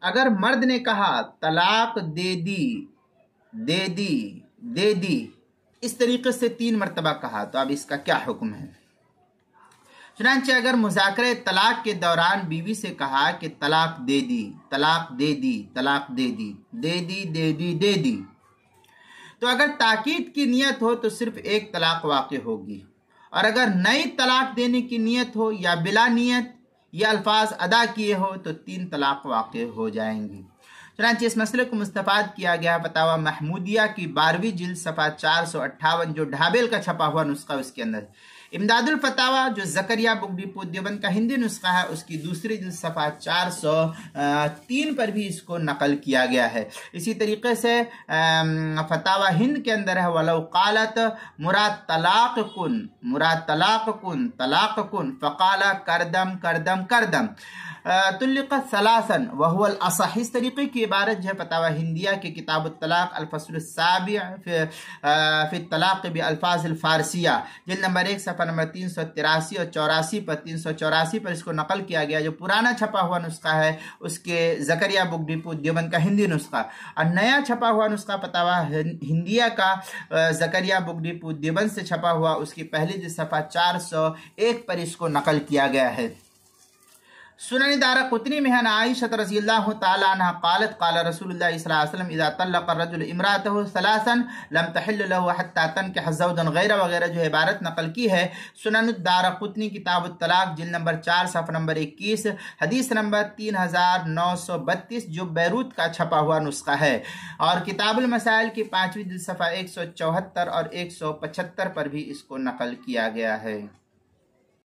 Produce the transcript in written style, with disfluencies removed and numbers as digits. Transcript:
अगर मर्द ने कहा तलाक दे दी, दे दी, दे दी, इस तरीके से 3 मरतबा कहा, तो अब इसका क्या हुक्म है? चुनांचे अगर मुज़ाकरे तलाक के दौरान बीवी से कहा कि तलाक दे दी, तलाक दे दी, तलाक दे दी, दे दी, दे दी, दे दी, तो अगर ताकीद की नियत हो तो सिर्फ एक तलाक वाक़ होगी, और अगर नई तलाक देने की नियत हो या बिला नियत ये अल्फाज अदा किए हो तो 3 तलाक वाक़ हो जाएंगी। चुनांचे इस मसले को मुस्तफ़ाद किया गया फतावा महमूदिया की 12वीं जिल्द सफ़ा 458, जो ढाबेल का छपा हुआ नुस्खा उसके अंदर। इमदादुल फतावा जो ज़करिया बुक डिपो देवबंद का हिंदी नुस्खा है उसकी दूसरी जिल्द सफ़ा 403 पर भी इसको नकल किया गया है। इसी तरीके से फतावा हिंद के अंदर है वलौ क़ालत मुराद तलाक कुन, मुराद तलाक कुन, तलाक कुन फ़क़ाला करदम करदम करदम तुल्लिक़त सलासन वहुवल असह। इस तरीके की इबारत जो है फतावा हिंदिया के किताब तलाक अल-फ़स्ल साबि फ़ी तलाक बि अल्फाज़िल फ़ारसिया जिल्द नंबर 1 सफ़ा नंबर 383 और 84 पर 384 पर इसको नकल किया गया। जो पुराना छपा हुआ नुस्खा है उसके ज़करिया बुक डिपो देवबंद का हिंदी नुस्खा, और नया छपा हुआ नुस्खा फतावा हिंदिया का ज़करिया बुक डिपो देवबंद से छपा हुआ उसकी पहली जिल्द सफ़ा 401 पर इसको नकल किया गया है। सुनन दारक़ुतनी में है आयशा रज़ियल्लाहु ताला अन्हा क़ालत क़ाला रसूलुल्लाह सल्लल्लाहु अलैहि वसल्लम इज़ा तल्लक़ अर्रजुलु इम्राअतहु सलासन लम तहिल्ल लहु हत्ता तनकिह ज़ौजन गैरहु वगैरह जो इबारत नकल की है। सुनन दारक़ुतनी किताब तलाक जिल्द नंबर 4 सफ़ा नंबर 21 हदीस नंबर 3932 जो बैरूत का छपा हुआ नुस्खा है, और किताबुल मसाइल की 5वीं जिल्द सफ़ा 174 और 175 पर भी इसको नकल किया गया है।